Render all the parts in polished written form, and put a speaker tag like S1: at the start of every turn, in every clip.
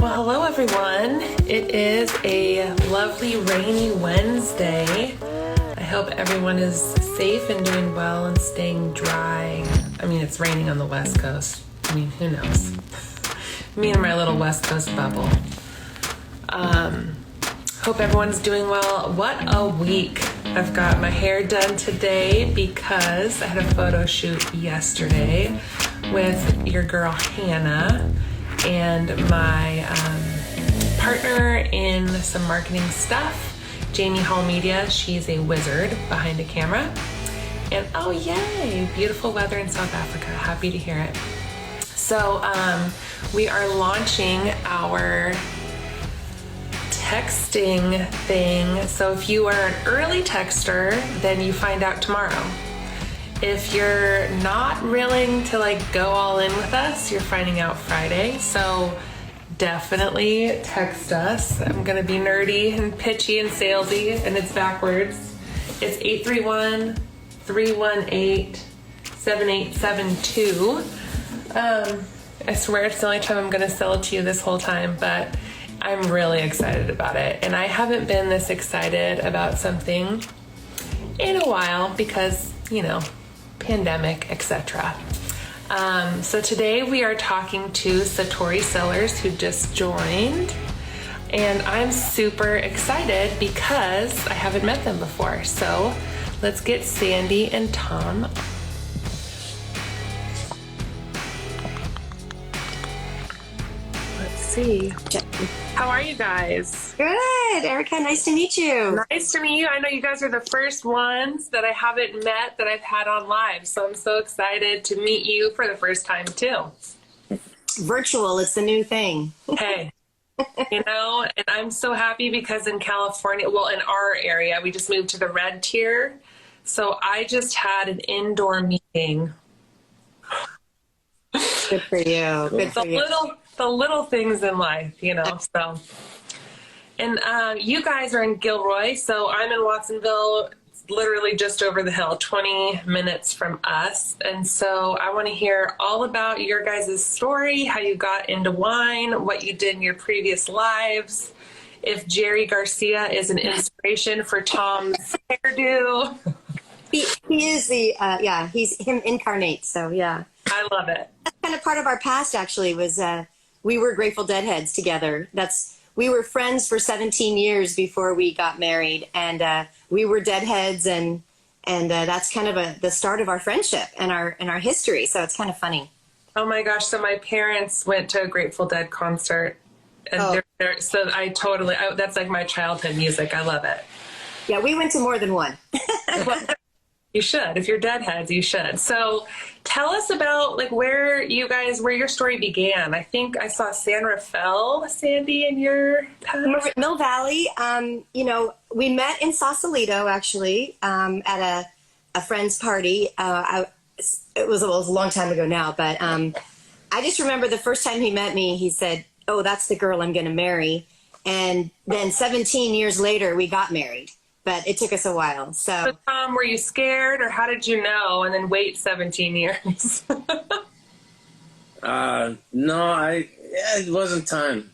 S1: Well, hello everyone. It is a lovely rainy Wednesday. I hope everyone is safe and doing well and staying dry. I mean, it's raining on the West Coast. I mean, who knows? Me and my little West Coast bubble. Hope everyone's doing well. What a week. I've got my hair done today because I had a photo shoot yesterday with your girl Hannah and my partner in some marketing stuff, Jamie Hall Media. She's a wizard behind a camera. And oh yay, beautiful weather in South Africa. Happy to hear it. So we are launching our texting thing. So if you are an early texter, then you find out tomorrow. If you're not willing to go all in with us, you're finding out Friday. So definitely text us. I'm gonna be nerdy and pitchy and salesy, and it's backwards. It's 831-318-7872. I swear it's the only time I'm gonna sell it to you this whole time, but I'm really excited about it. And I haven't been this excited about something in a while because, pandemic, etc. So today we are talking to Satori Cellars, who just joined. And I'm super excited because I haven't met them before. So let's get Sandy and Tom. Let's see. How are you guys?
S2: Good, Erica. Nice to meet you.
S1: Nice to meet you. I know you guys are the first ones that I haven't met that I've had on live, so I'm so excited to meet you for the first time too.
S2: Virtual, it's the new thing.
S1: Hey, and I'm so happy because in California, well, in our area, we just moved to the red tier. So I just had an indoor meeting.
S2: Good for you. Good for you.
S1: The little things in life, so. And you guys are in Gilroy, so I'm in Watsonville, literally just over the hill, 20 minutes from us. And so I want to hear all about your guys' story, how you got into wine, what you did in your previous lives, if Jerry Garcia is an inspiration for Tom's hairdo.
S2: He is he's him incarnate, so yeah.
S1: I love it.
S2: That's kind of part of our past, actually, was we were Grateful Dead heads together. We were friends for 17 years before we got married, and we were Deadheads, and that's kind of the start of our friendship and our history. So it's kind of funny.
S1: Oh my gosh! So my parents went to a Grateful Dead concert, and so that's like my childhood music. I love it.
S2: Yeah, we went to more than one.
S1: Well, you should. If you're Deadheads, you should. So tell us about where your story began. I think I saw San Rafael, Sandy, in your past.
S2: Mill Valley. We met in Sausalito, actually, at a friend's party. It was a long time ago now, but I just remember the first time he met me, he said, "Oh, that's the girl I'm going to marry." And then 17 years later, we got married. But it took us a while. So
S1: Tom, were you scared, or how did you know and then wait 17 years?
S3: No, it wasn't time,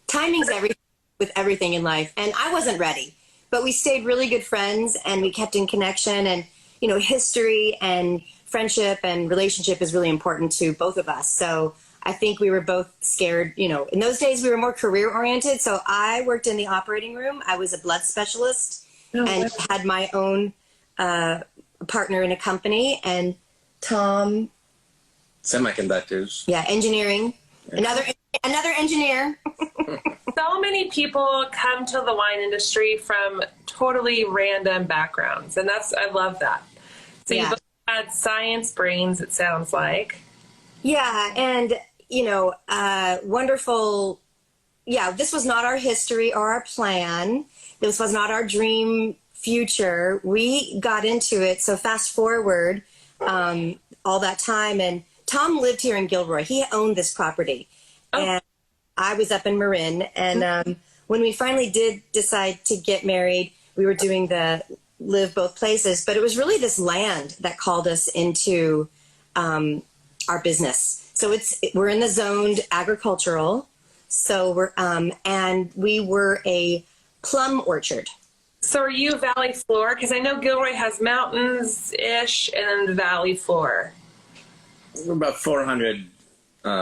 S2: Timing's everything with everything in life. And I wasn't ready, but we stayed really good friends and we kept in connection, and, history and friendship and relationship is really important to both of us. So I think we were both scared. In those days we were more career oriented. So I worked in the operating room. I was a blood specialist and had my own partner in a company, and Tom.
S3: Semiconductors.
S2: Yeah. Engineering. Yeah. Another engineer.
S1: So many people come to the wine industry from totally random backgrounds. And I love that. So you both had science brains, it sounds like.
S2: Yeah. And, wonderful. Yeah, this was not our history or our plan. This was not our dream future. We got into it. So fast forward all that time. And Tom lived here in Gilroy. He owned this property. Oh. And I was up in Marin. And when we finally did decide to get married, we were doing the live both places. But it was really this land that called us into our business. So we're in the zoned agricultural. So and we were a plum orchard.
S1: So are you valley floor? Because I know Gilroy has mountains-ish and then valley floor.
S3: We're about 400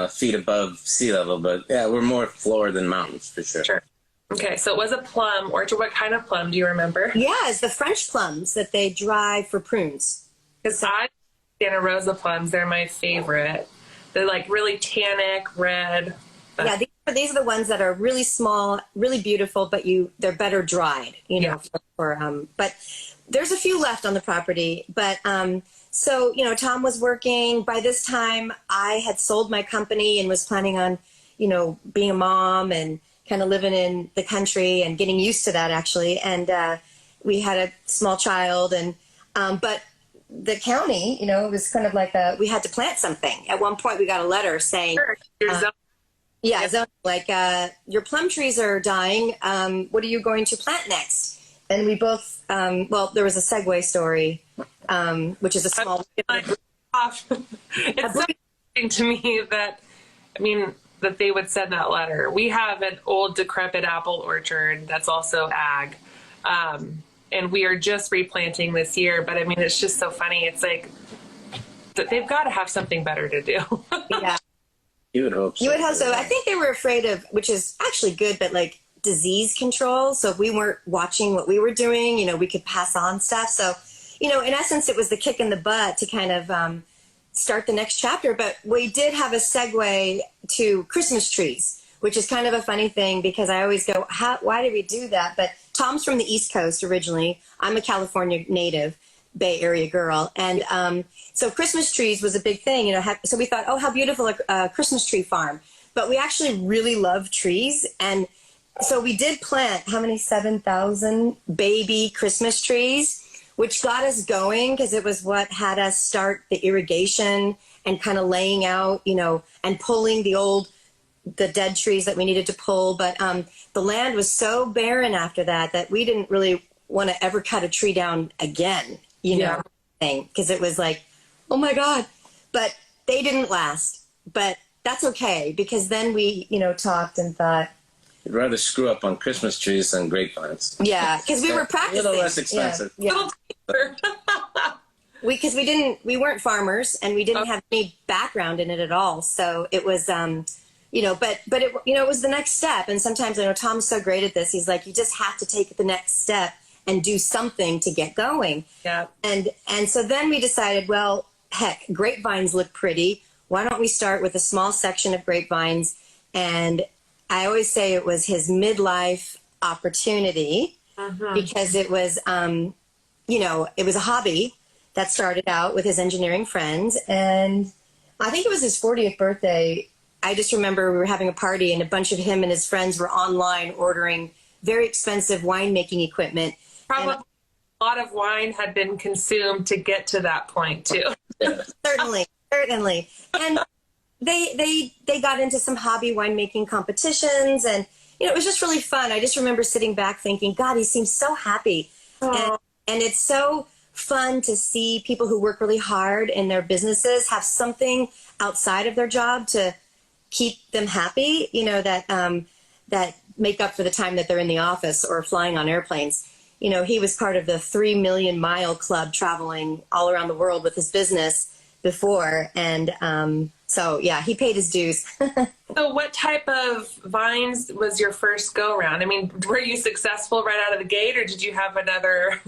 S3: feet above sea level, but yeah, we're more floor than mountains for sure.
S1: Sure. Okay, so it was a plum orchard. What kind of plum do you remember?
S2: Yeah, it's the French plums that they dry for prunes.
S1: Because Santa Rosa plums, they're my favorite. They're like really tannic, red.
S2: Yeah, these are the ones that are really small, really beautiful, but they're better dried,
S1: Yeah.
S2: But there's a few left on the property. But so, Tom was working. By this time, I had sold my company and was planning on, being a mom and kind of living in the country and getting used to that, actually. And we had a small child. And but the county, it was kind of like we had to plant something. At one point, we got a letter saying,
S1: Sure.
S2: like your plum trees are dying. What are you going to plant next? And we both, there was a Segway story, which is a small.
S1: It's so interesting to me that they would send that letter. We have an old decrepit apple orchard that's also ag. And we are just replanting this year. But it's just so funny. It's like they've got to have something better to do.
S2: Yeah.
S3: You would hope so.
S2: You would hope so. I think they were afraid of, which is actually good, but like disease control. So if we weren't watching what we were doing, we could pass on stuff. So, in essence, it was the kick in the butt to kind of start the next chapter. But we did have a segue to Christmas trees, which is kind of a funny thing because I always go, why did we do that? But Tom's from the East Coast originally. I'm a California native, Bay Area girl. And so Christmas trees was a big thing, so we thought, oh, how beautiful a Christmas tree farm. But we actually really love trees. And so we did plant, 7,000 baby Christmas trees, which got us going because it was what had us start the irrigation and kind of laying out, and pulling the dead trees that we needed to pull. But the land was so barren after that we didn't really want to ever cut a tree down again, because it was like, oh my God. But they didn't last. But that's okay, because then we, talked and thought,
S3: You'd rather screw up on Christmas trees than grapevines.
S2: yeah, because we were practicing.
S3: A little less expensive.
S2: Yeah. Because we weren't farmers and we didn't have any background in it at all. So it was, but it was the next step. And sometimes, Tom's so great at this. He's like, you just have to take the next step and do something to get going.
S1: Yeah.
S2: And so then we decided, well, heck, grapevines look pretty. Why don't we start with a small section of grapevines? And I always say it was his midlife opportunity because it was, it was a hobby that started out with his engineering friends. And I think it was his 40th birthday. I just remember we were having a party and a bunch of him and his friends were online ordering very expensive winemaking equipment.
S1: Probably a lot of wine had been consumed to get to that point too.
S2: Certainly. And they got into some hobby winemaking competitions, and it was just really fun. I just remember sitting back thinking, God, he seems so happy. And it's so fun to see people who work really hard in their businesses have something outside of their job to keep them happy, that make up for the time that they're in the office or flying on airplanes. He was part of the 3 Million Mile Club, traveling all around the world with his business before. And so, yeah, he paid his dues.
S1: So what type of vines was your first go around? Were you successful right out of the gate, or did you have another?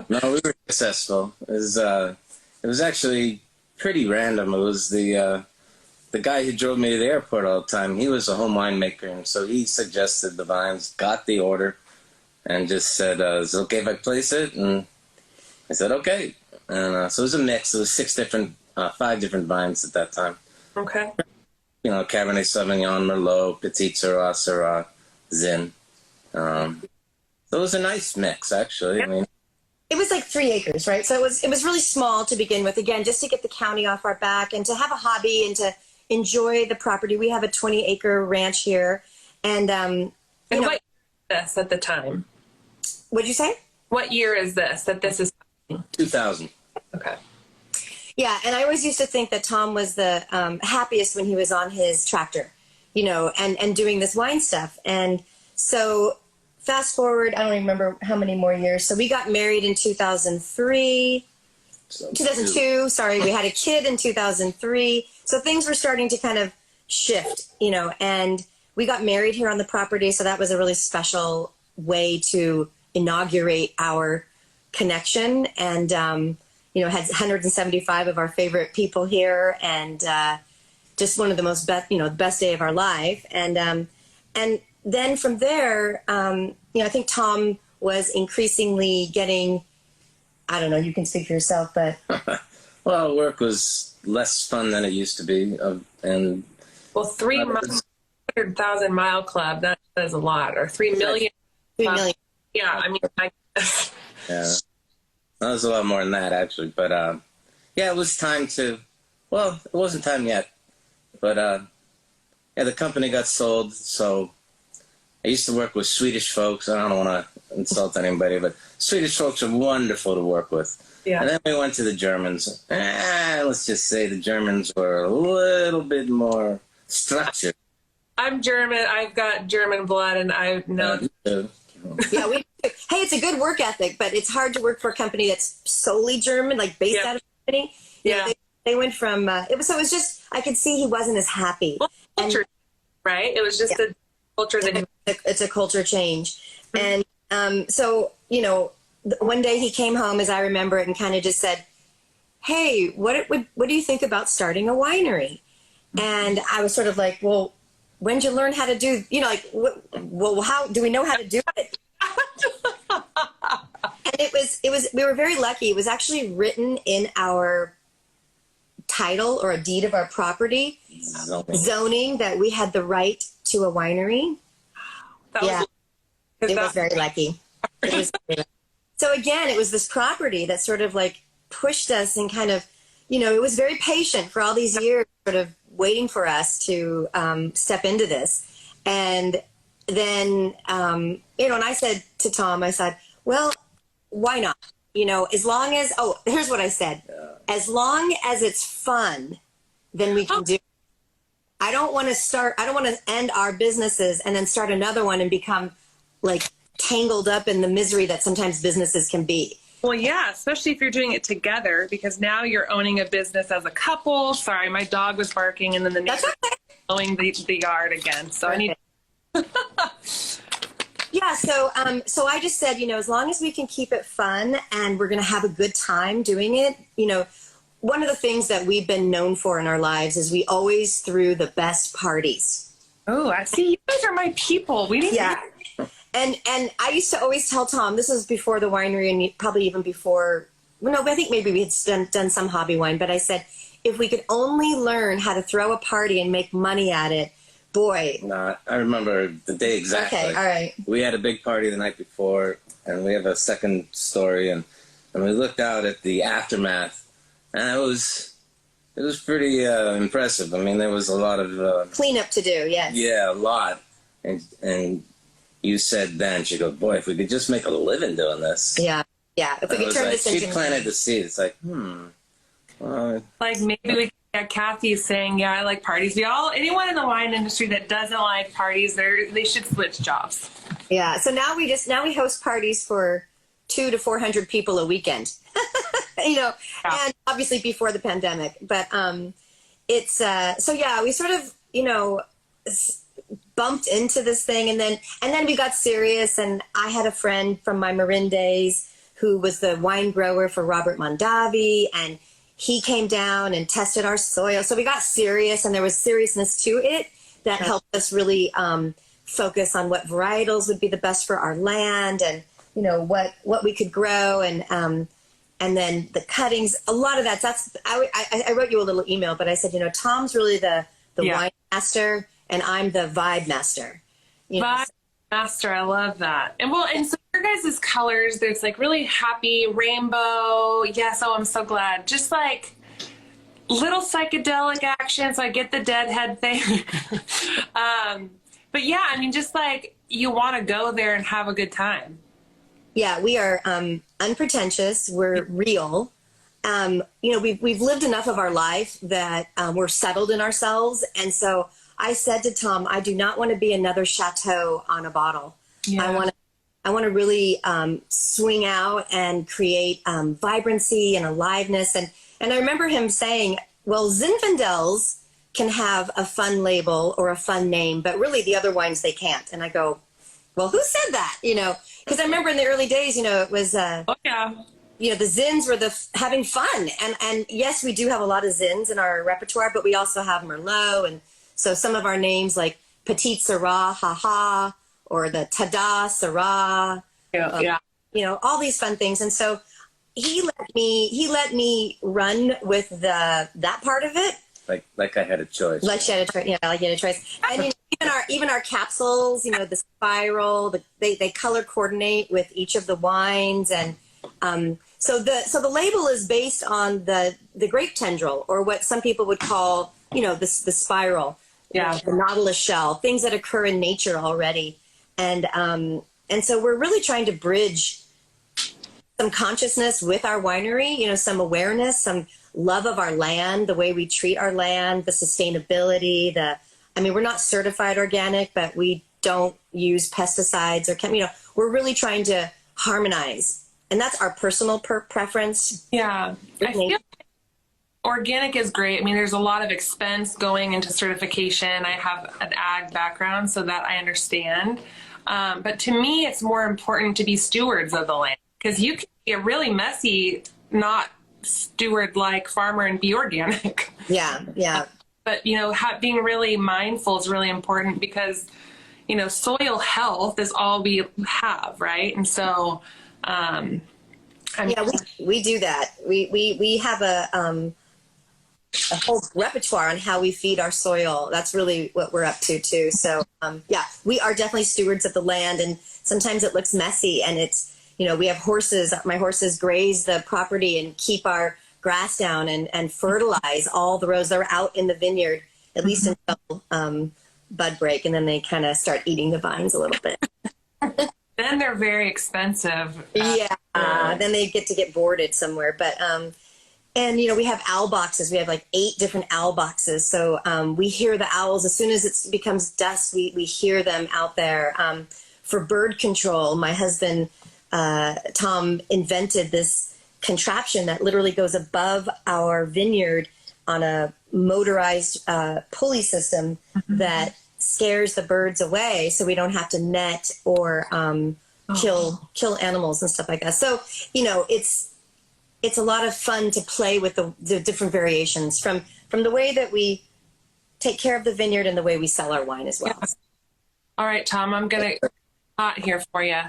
S3: No, we were successful. It was actually pretty random. It was the guy who drove me to the airport all the time. He was a home winemaker, and so he suggested the vines, got the order, and just said, is it okay if I place it? And I said, okay. And so it was a mix. It was 5 different vines at that time.
S1: Okay.
S3: Cabernet Sauvignon, Merlot, Petit Syrah, Zin. So it was a nice mix, actually.
S2: Yeah. It was like 3 acres, right? So it was really small to begin with. Again, just to get the county off our back and to have a hobby and to enjoy the property. We have a 20-acre ranch here, and
S1: what year is this at the time?
S2: What'd you say?
S1: What year is this? That this is
S3: 2000.
S1: Okay.
S2: Yeah, and I always used to think that Tom was the happiest when he was on his tractor. and doing this wine stuff. And so fast forward, I don't even remember how many more years. So we got married in 2002. Sorry, we had a kid in 2003. So things were starting to kind of shift, and we got married here on the property. So that was a really special way to inaugurate our connection. And, had 175 of our favorite people here, and just one of the most best day of our life. And then from there, I think Tom was increasingly getting, I don't know, you can speak for yourself, but.
S3: Well, work was less fun than it used to be. And
S1: 300,000 mile club, that says a lot, or 3 million.
S2: 3 million.
S1: Yeah, I mean,
S3: yeah. That was a lot more than that, actually. But, it was time to, well, it wasn't time yet. But, the company got sold. So I used to work with Swedish folks. I don't want to insult anybody, but Swedish folks are wonderful to work with.
S1: Yeah.
S3: And then we went to the Germans. Let's just say the Germans were a little bit more structured.
S1: I'm German. I've got German blood, and I know.
S2: Yeah, hey, it's a good work ethic, but it's hard to work for a company that's solely German, like based out of Germany. They went from it was just I could see he wasn't as happy.
S1: Well, culture, right? It was just a culture that
S2: it's a culture change, and so one day he came home, as I remember it, and kind of just said, "Hey, what do you think about starting a winery?" And I was sort of like, "Well, when did you learn how to do, how do we know how to do it?" And it was, we were very lucky. It was actually written in our title or a deed of our property, zoning, that we had the right to a winery. It was very lucky. So again, it was this property that sort of like pushed us and kind of, it was very patient for all these years, sort of waiting for us to step into this. And then, and I said to Tom, I said, well, why not? As long as, here's what I said. As long as it's fun, then we can do it. I don't want to end our businesses and then start another one and become like tangled up in the misery that sometimes businesses can be.
S1: Well, yeah, especially if you're doing it together, because now you're owning a business as a couple. Sorry, my dog was barking, and then the neighbor mowing the yard again. So I need.
S2: Yeah, so I just said, as long as we can keep it fun and we're going to have a good time doing it, one of the things that we've been known for in our lives is we always threw the best parties.
S1: Oh, I see. You guys are my people. We need.
S2: Yeah. And I used to always tell Tom, this was before the winery and probably even before, I think maybe we had done some hobby wine, but I said, if we could only learn how to throw a party and make money at it, boy.
S3: No, I remember the day exactly.
S2: Okay, all right.
S3: We had a big party the night before, and we have a second story, and we looked out at the aftermath, and it was pretty impressive. I mean, there was a lot of
S2: cleanup to do. Yes.
S3: Yeah, a lot, and you said then, she goes, boy, if we could just make a living doing this.
S2: Yeah. If we could turn this into.
S3: She planted the seed. It's like,
S1: like maybe we could get Kathy saying, yeah, I like parties. Anyone in the wine industry that doesn't like parties, they should switch jobs.
S2: Yeah. So now we host parties for 200 to 400 people a weekend, and obviously before the pandemic, but it's, we sort of, bumped into this thing, and then we got serious, and I had a friend from my Marin days who was the wine grower for Robert Mondavi, and he came down and tested our soil. So we got serious, and there was seriousness to it that helped us really focus on what varietals would be the best for our land, and what we could grow, and then the cuttings. A lot of that's I wrote you a little email, but I said, Tom's really the wine master, and I'm the vibe master.
S1: Vibe master, I love that. And so your guys' colors, there's like really happy rainbow. Yes, I'm so glad. Just like little psychedelic action, so I get the deadhead thing. But yeah, I mean, just like you want to go there and have a good time.
S2: Yeah, we are unpretentious. We're real. We've lived enough of our life that we're settled in ourselves, and so I said to Tom, I do not want to be another chateau on a bottle.
S1: Yeah.
S2: I want to really swing out and create vibrancy and aliveness. And I remember him saying, well, Zinfandels can have a fun label or a fun name, but really the other wines, they can't. And I go, well, who said that? You know, because I remember in the early days, you know, it was,
S1: Oh, yeah.
S2: you know, the Zins were having fun. And yes, we do have a lot of Zins in our repertoire, but we also have Merlot. And so some of our names like Petite Syrah, Haha, or the Tada Syrah,
S1: Yeah.
S2: you know, all these fun things. And so he let me run with that part of it.
S3: Like I had a choice.
S2: Like she had a choice. Yeah, like you had a choice. And you know, even our capsules, you know, the spiral, they color coordinate with each of the wines. And so the label is based on the grape tendril, or what some people would call, you know, the spiral,
S1: Yeah.
S2: the nautilus shell, things that occur in nature already. And so we're really trying to bridge some consciousness with our winery, you know, some awareness, some love of our land, the way we treat our land, the sustainability, I mean, we're not certified organic, but we don't use pesticides or you know, we're really trying to harmonize. And that's our personal preference.
S1: Yeah. I feel like organic is great. I mean, there's a lot of expense going into certification. I have an ag background, so that I understand. But to me, it's more important to be stewards of the land, because you can get really messy, not steward-like farmer and be organic.
S2: Yeah, yeah.
S1: But, you know, being really mindful is really important, because, you know, soil health is all we have, right? And so,
S2: yeah, we do that. We have a whole repertoire on how we feed our soil. That's really what we're up to too. So yeah, we are definitely stewards of the land, and sometimes it looks messy, and it's, you know, we have horses. My horses graze the property and keep our grass down and fertilize all the rows. They're out in the vineyard at least until bud break, and then they kind of start eating the vines a little bit.
S1: Then they're very expensive.
S2: Yeah, then they get boarded somewhere. But and you know, we have owl boxes. We have like 8 different owl boxes. So we hear the owls as soon as it becomes dusk. We hear them out there. For bird control, my husband Tom invented this contraption that literally goes above our vineyard on a motorized pulley system that scares the birds away, so we don't have to net or kill animals and stuff like that. So, you know, it's a lot of fun to play with the different variations from the way that we take care of the vineyard and the way we sell our wine as well.
S1: Yeah. All right, Tom, I'm going to hot here for you.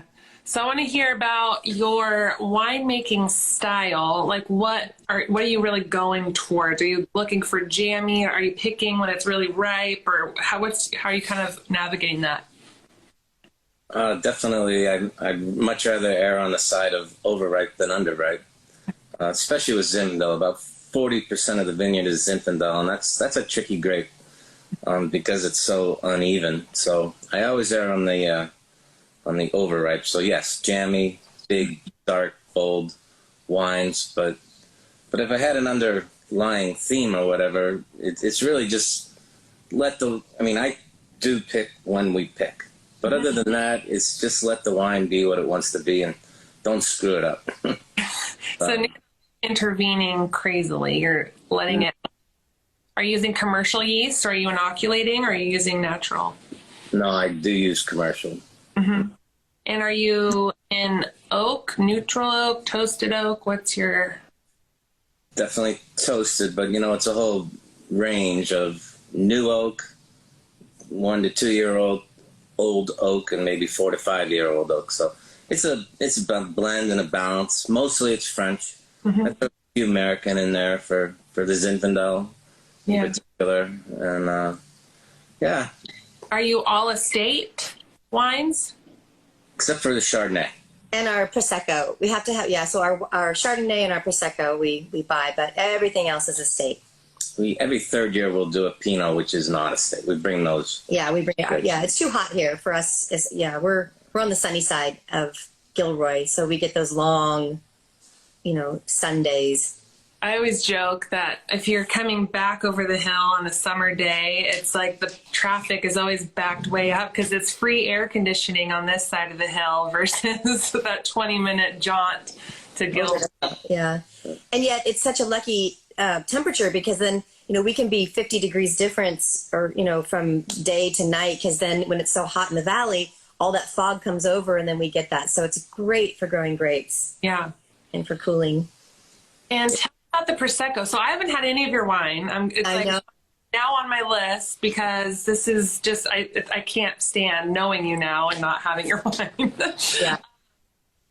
S1: So I want to hear about your winemaking style. Like, what are you really going towards? Are you looking for jammy? Are you picking when it's really ripe, or how are you kind of navigating that?
S3: Definitely, I'd much rather err on the side of overripe than underripe, especially with Zinfandel. About 40% of the vineyard is Zinfandel, and that's a tricky grape because it's so uneven. So I always err on the overripe. So yes, jammy, big, dark, bold wines. But if I had an underlying theme or whatever, it's really just I do pick when we pick. But other than that, it's just let the wine be what it wants to be and don't screw it up.
S1: So intervening crazily, you're letting it. Are you using commercial yeast? Or are you inoculating? Or are you using natural?
S3: No, I do use commercial.
S1: Mm-hmm. And are you in oak, neutral oak, toasted oak? What's your...
S3: Definitely toasted, but it's a whole range of new oak, 1 to 2 year old oak, and maybe 4 to 5 year old oak. So it's a blend and a balance. Mostly it's French.
S1: Mm-hmm.
S3: I put a few American in there for the Zinfandel in particular. And yeah.
S1: Are you all estate wines?
S3: Except for the Chardonnay.
S2: And our Prosecco. We have to have, so our Chardonnay and our Prosecco we buy, but everything else is estate.
S3: Every third year we'll do a Pinot, which is not estate. We bring those.
S2: Yeah, we bring it. Yeah, it's too hot here for us. We're on the sunny side of Gilroy, so we get those long, sun days.
S1: I always joke that if you're coming back over the hill on a summer day, it's like the traffic is always backed way up because it's free air conditioning on this side of the hill versus that 20-minute jaunt to Gilroy.
S2: Yeah. And yet it's such a lucky temperature because then, we can be 50 degrees difference or, from day to night because then when it's so hot in the valley, all that fog comes over and then we get that. So it's great for growing grapes.
S1: Yeah.
S2: And for cooling.
S1: And tell me about the Prosecco. So I haven't had any of your wine. I know. Now on my list because this is just, I can't stand knowing you now and not having your wine.
S2: Yeah.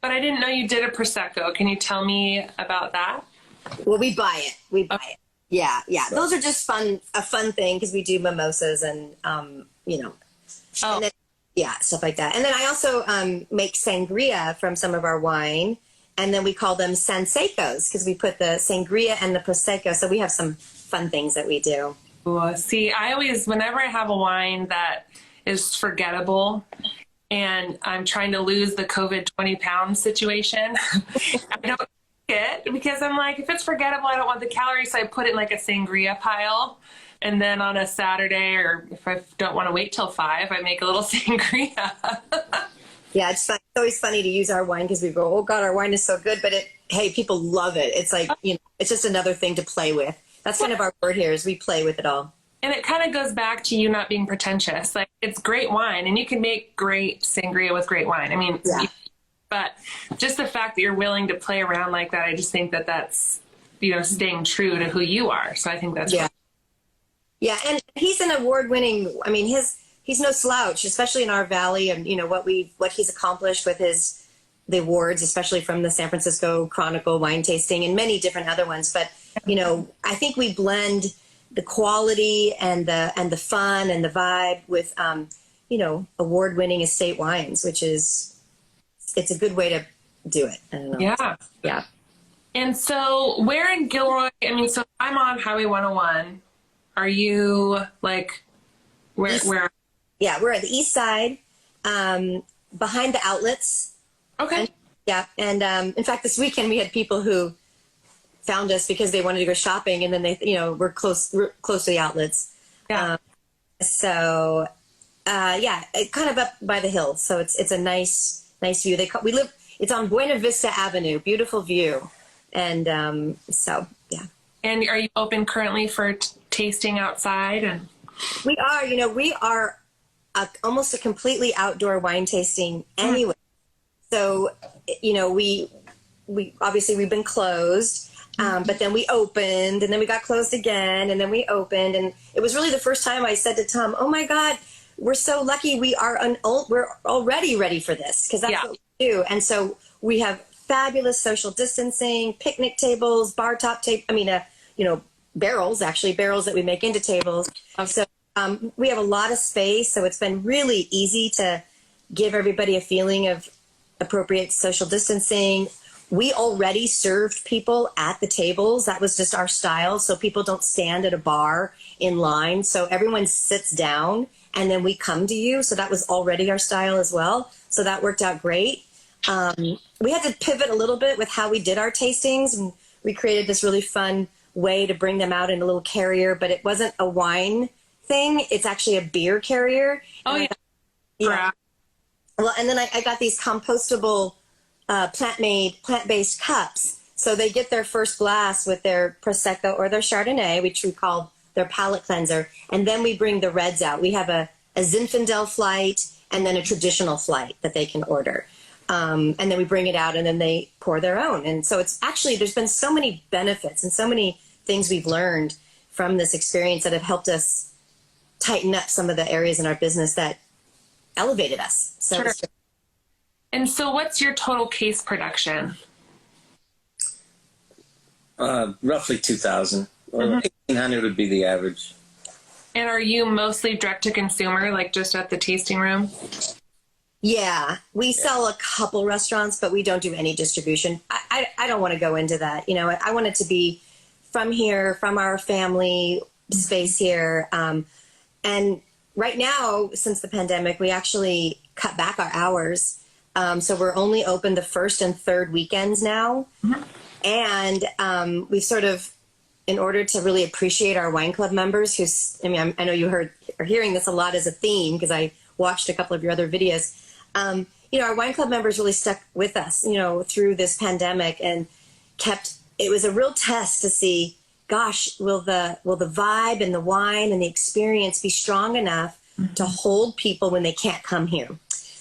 S1: But I didn't know you did a Prosecco. Can you tell me about that?
S2: Well, we buy it. It. Yeah. Those are just a fun thing because we do mimosas and, and then, stuff like that. And then I also make sangria from some of our wine. And then we call them Sansecos because we put the sangria and the Prosecco. So we have some fun things that we do.
S1: Ooh, see, whenever I have a wine that is forgettable and I'm trying to lose the COVID 20-pound situation, I don't it because I'm like, if it's forgettable, I don't want the calories. So I put it in like a sangria pile. And then on a Saturday, or if I don't want to wait till 5, I make a little sangria.
S2: Yeah, it's always funny to use our wine because we go, oh God, our wine is so good. But people love it. It's like, it's just another thing to play with. That's kind of our word here is we play with it all.
S1: And it kind of goes back to you not being pretentious. Like it's great wine and you can make great sangria with great wine. I mean, but just the fact that you're willing to play around like that, I just think that that's, staying true to who you are. So I think that's
S2: yeah. Yeah. And he's an award-winning, he's no slouch, especially in our valley and, what he's accomplished with the awards, especially from the San Francisco Chronicle wine tasting and many different other ones. But, I think we blend the quality and the fun and the vibe with, award-winning estate wines, which it's a good way to do it. I don't know.
S1: Yeah.
S2: Yeah.
S1: And so where in Gilroy, so I'm on Highway 101. Are you like, where?
S2: Yeah, we're at the east side, behind the outlets.
S1: Okay.
S2: And in fact, this weekend we had people who found us because they wanted to go shopping, and then we're close to the outlets.
S1: Yeah.
S2: Kind of up by the hill, so it's a nice view. It's on Buena Vista Avenue, beautiful view, and yeah.
S1: And are you open currently for tasting outside? And
S2: we are almost a completely outdoor wine tasting anyway. So, we obviously we've been closed, but then we opened and then we got closed again and then we opened. And it was really the first time I said to Tom, oh my God, we're so lucky we're already ready for this because that's what we do. And so we have fabulous social distancing, picnic tables, bar top barrels that we make into tables. So we have a lot of space, so it's been really easy to give everybody a feeling of appropriate social distancing. We already served people at the tables. That was just our style, so people don't stand at a bar in line. So everyone sits down, and then we come to you. So that was already our style as well. So that worked out great. We had to pivot a little bit with how we did our tastings, and we created this really fun way to bring them out in a little carrier, but it wasn't a wine thing. It's actually a beer carrier.
S1: Oh, yeah.
S2: Yeah. Well, and then I got these compostable, plant-based cups. So they get their first glass with their Prosecco or their Chardonnay, which we call their palate cleanser. And then we bring the reds out. We have a Zinfandel flight and then a traditional flight that they can order. And then we bring it out and then they pour their own. And so it's actually, there's been so many benefits and so many things we've learned from this experience that have helped us tighten up some of the areas in our business that elevated us. So
S1: sure. And so what's your total case production?
S3: Roughly 2,000 or 1,800 would be the average.
S1: And are you mostly direct to consumer, like just at the tasting room?
S2: Yeah, we sell a couple restaurants, but we don't do any distribution. I don't want to go into that. I want it to be from here, from our family space here. And right now, since the pandemic, we actually cut back our hours. So we're only open the first and third weekends now. And we've sort of, in order to really appreciate our wine club members, I know you are hearing this a lot as a theme because I watched a couple of your other videos. Our wine club members really stuck with us, through this pandemic and it was a real test to see, gosh, will the vibe and the wine and the experience be strong enough to hold people when they can't come here?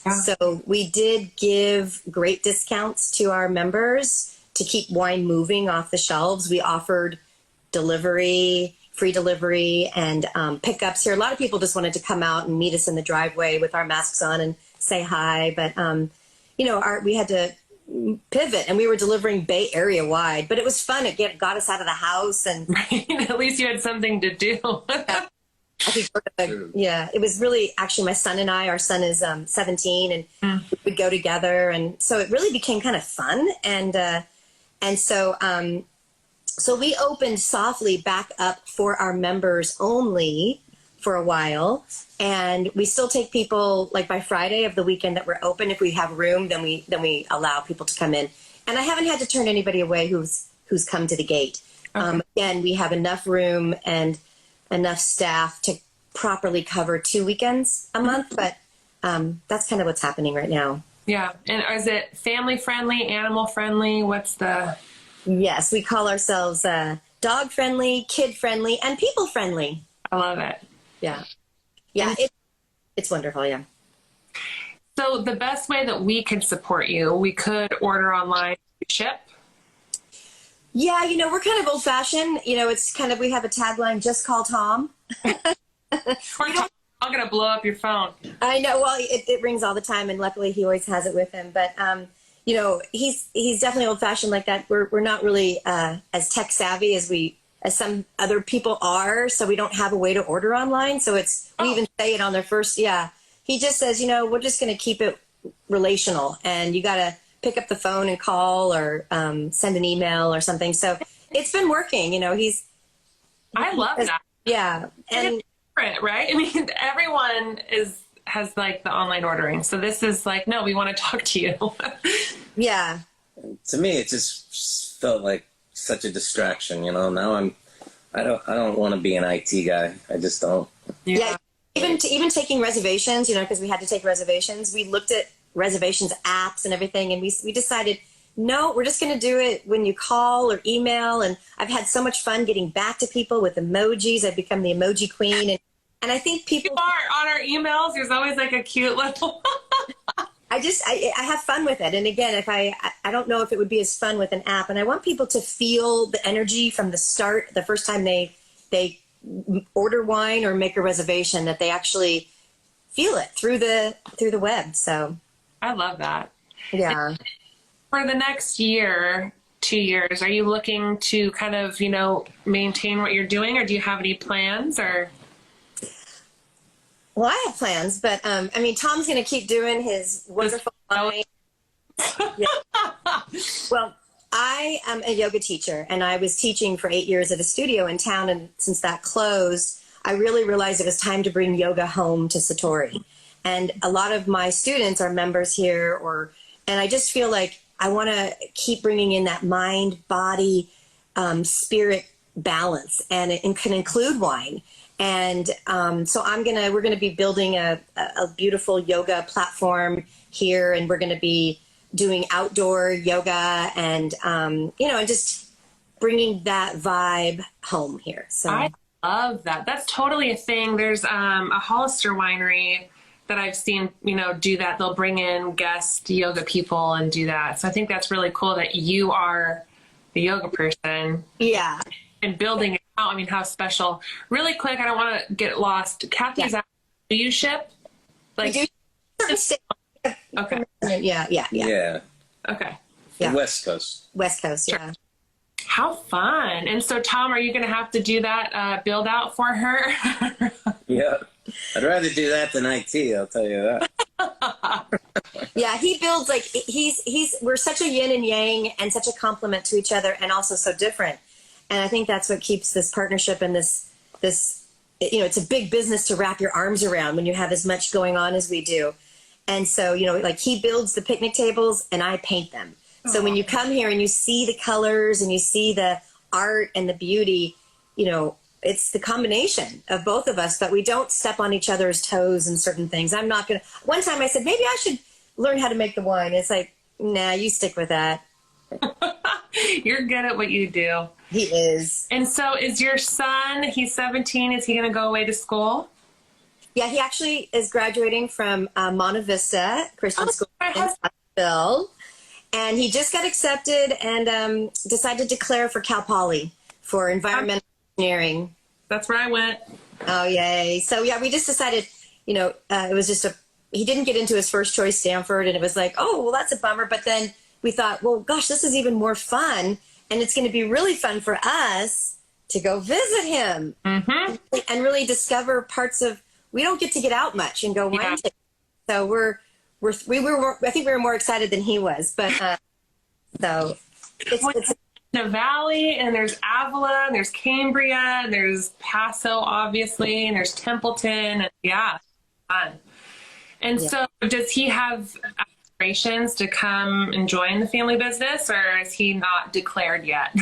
S2: Yeah. So we did give great discounts to our members to keep wine moving off the shelves. We offered delivery, free delivery, and pickups here. A lot of people just wanted to come out and meet us in the driveway with our masks on and say hi. But, we had to pivot, and we were delivering Bay Area wide, but it was fun. It got us out of the house. And
S1: right. At least you had something to do.
S2: Yeah, it was really, actually, my son and our son is 17, and we would go together. And so it really became kind of fun. And so we opened softly back up for our members only for a while. And we still take people, like by Friday of the weekend that we're open. If we have room, then we allow people to come in. And I haven't had to turn anybody away who's come to the gate. Okay. Again, we have enough room and enough staff to properly cover 2 weekends a month, but that's kind of what's happening right now.
S1: Yeah. And is it family friendly, animal friendly? What's the...
S2: Yes, we call ourselves dog friendly, kid friendly, and people friendly.
S1: I love it.
S2: Yeah. Yeah, it's wonderful, yeah.
S1: So the best way that we could support you, we could order online, ship.
S2: Yeah, we're kind of old fashioned. It's kind of, we have a tagline, just call Tom.
S1: I'm going to blow up your phone.
S2: I know. Well, it rings all the time, and luckily he always has it with him. But, he's definitely old fashioned like that. We're not really as tech savvy as some other people are. So we don't have a way to order online. So we even say it on their first. Yeah. He just says, we're just going to keep it relational, and you got to pick up the phone and call or send an email or something. So it's been working.
S1: I love that.
S2: Yeah. And
S1: it's different, right? I mean, everyone has like the online ordering. So this is like, no, we want to talk to you.
S2: Yeah.
S3: To me, it just felt like such a distraction, Now I don't want to be an IT guy. I just don't.
S2: Yeah. Even taking reservations, because we had to take reservations. We looked at reservations apps and everything, and we decided, no, we're just going to do it when you call or email. And I've had so much fun getting back to people with emojis. I've become the emoji queen. And I think people
S1: are on our emails. There's always like a cute little.
S2: I have fun with it. And again, if I don't know if it would be as fun with an app. And I want people to feel the energy from the start, the first time they order wine or make a reservation, that they actually feel it through the web. So
S1: I love that.
S2: Yeah.
S1: And for the next year, 2 years, are you looking to kind of, maintain what you're doing, or do you have any plans? Or
S2: Well, I have plans, but Tom's going to keep doing his wonderful wine. Yeah. Well, I am a yoga teacher, and I was teaching for 8 years at a studio in town. And since that closed, I really realized it was time to bring yoga home to Satori. And a lot of my students are members here, and I just feel like I want to keep bringing in that mind, body, spirit balance, and it can include wine. And so we're going to be building a beautiful yoga platform here, and we're going to be doing outdoor yoga and, and just bringing that vibe home here. So
S1: I love that. That's totally a thing. There's a Hollister winery that I've seen, do that. They'll bring in guest yoga people and do that. So I think that's really cool that you are the yoga person.
S2: Yeah.
S1: And building it out. I mean, how special. Really quick, I don't want to get lost. Kathy's out. Do you ship?
S2: Like, we do.
S1: Okay.
S2: Yeah.
S1: Okay.
S2: Yeah.
S3: West Coast,
S2: sure. Yeah.
S1: How fun. And so, Tom, are you going to have to do that build out for her?
S3: Yeah. I'd rather do that than IT, I'll tell you that.
S2: Yeah, he builds we're such a yin and yang and such a complement to each other, and also so different. And I think that's what keeps this partnership and this, it's a big business to wrap your arms around when you have as much going on as we do. And so, he builds the picnic tables and I paint them. So when you come here and you see the colors and you see the art and the beauty, you know, it's the combination of both of us, but we don't step on each other's toes in certain things. I'm not going to. One time I said, maybe I should learn how to make the wine. It's like, nah, you stick with that.
S1: You're good at what you do.
S2: He is.
S1: And so is your son, he's 17, is he going to go away to school?
S2: Yeah, he actually is graduating from Monte Vista Christian School in Scottsville. And he just got accepted and decided to declare for Cal Poly for environmental engineering.
S1: That's where I went.
S2: Oh, yay. So, yeah, we just decided, you know, it was just he didn't get into his first choice, Stanford, and it was like, oh, well, that's a bummer. But then we thought, well, gosh, this is even more fun. And it's going to be really fun for us to go visit him and really discover parts of, we don't get to get out much and go wine tasting. So we were I think we were more excited than he was, but so it's
S1: in the valley, and there's Avila, and there's Cambria, and there's Paso, obviously, and there's Templeton, and fun. And so does he have aspirations to come and join the family business, or is he not declared yet?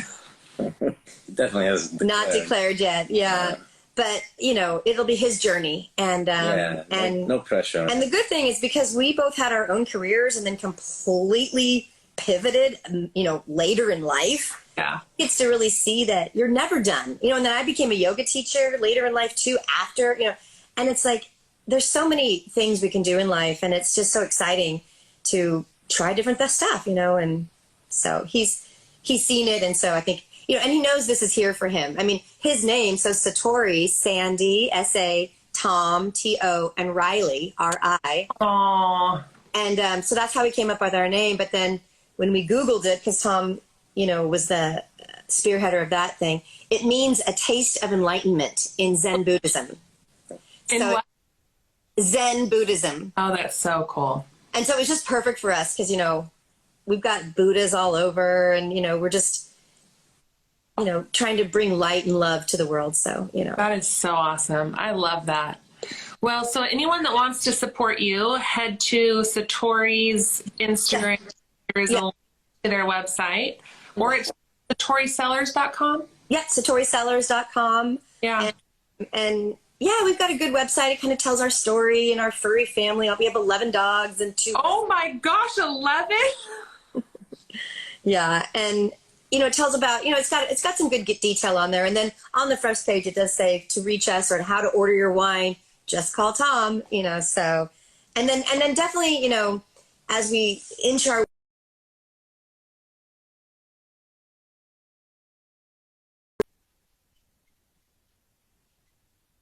S3: Definitely hasn't
S2: not declared yet. Yeah. But, you know, it'll be his journey. And
S3: no pressure.
S2: And the good thing is because we both had our own careers and then completely pivoted, you know, later in life.
S1: Yeah.
S2: It's to really see that you're never done. You know, and then I became a yoga teacher later in life too, after, you know, and it's like, there's so many things we can do in life. And it's just so exciting to try different stuff, you know, and so he's seen it. And so I think, you know, and he knows this is here for him. I mean, his name, so Satori, Sandy, S-A, Tom, T-O, and Riley, R-I.
S1: Aww.
S2: And so that's how we came up with our name. But then when we Googled it, because Tom, you know, was the spearheader of that thing, it means a taste of enlightenment in Zen Buddhism.
S1: In what?
S2: Zen Buddhism.
S1: Oh, that's so cool.
S2: And so it's just perfect for us because, you know, we've got Buddhas all over and, you know, we're just, you know, trying to bring light and love to the world. So, you know.
S1: That is so awesome. I love that. Well, so anyone that wants to support you, head to Satori's Instagram. There's a link to their website. Or it's SatoriCellars.com.
S2: Yeah, SatoriCellars.com.
S1: Yeah.
S2: And yeah, we've got a good website. It kind of tells our story and our furry family. We have 11 dogs and 2.
S1: Oh my gosh, 11?
S2: Yeah, and you know, it tells about, you know, it's got some good detail on there. And then on the first page, it does say to reach us or how to order your wine. Just call Tom, you know. So, and then definitely, you know, as we inch our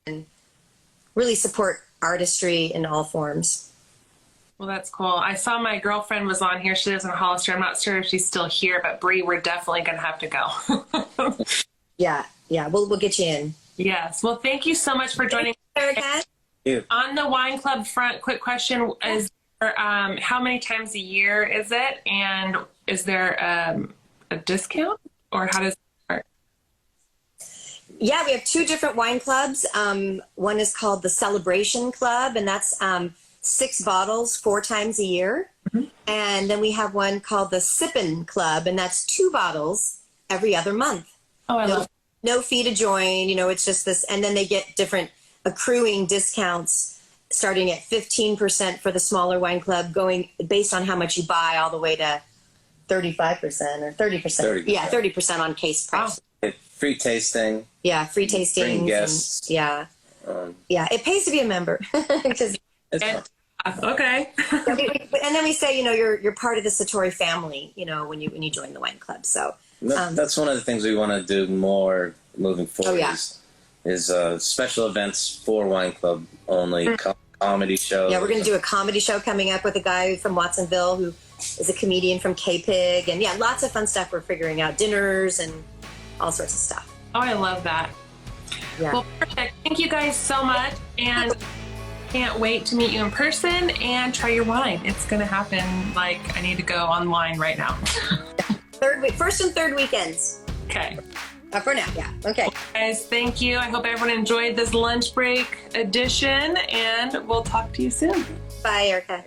S2: and really support artistry in all forms.
S1: Well, that's cool. I saw my girlfriend was on here. She lives in Hollister. I'm not sure if she's still here, but Bree, we're definitely going to have to go.
S2: Yeah. We'll get you in.
S1: Yes. Well, thank you so much for joining.
S2: Erica?
S3: Yeah.
S1: On the wine club front, quick question is, how many times a year is it? And is there a discount, or how does it work?
S2: Yeah, we have 2 different wine clubs. One is called the Celebration Club, and that's 6 bottles 4 times a year. And then we have one called the Sippin' Club, and that's 2 bottles every other month.
S1: Oh, I love it.
S2: No fee to join, you know, it's just this. And then they get different accruing discounts starting at 15% for the smaller wine club, going based on how much you buy, all the way to 35% or 30%.
S3: 30%.
S2: Yeah, 30% on case price.
S3: Free tasting.
S2: Yeah, free tastings.
S3: Bring guests.
S2: Yeah, it pays to be a member. Because
S1: okay.
S2: and then we say, you know, you're part of the Satori family, you know, when you join the wine club. So
S3: that's one of the things we want to do more moving forward.
S2: Oh, yeah.
S3: Is special events for wine club only, comedy shows.
S2: Yeah, we're going to do a comedy show coming up with a guy from Watsonville who is a comedian from K-Pig, and yeah, lots of fun stuff. We're figuring out dinners and all sorts of stuff.
S1: Oh, I love that.
S2: Yeah.
S1: Well, perfect. Thank you guys so much, and can't wait to meet you in person and try your wine. It's going to happen. Like, I need to go online right now.
S2: First and third weekends.
S1: Okay.
S2: For now, yeah. Okay.
S1: Well, guys, thank you. I hope everyone enjoyed this lunch break edition, and we'll talk to you soon.
S2: Bye, Erica.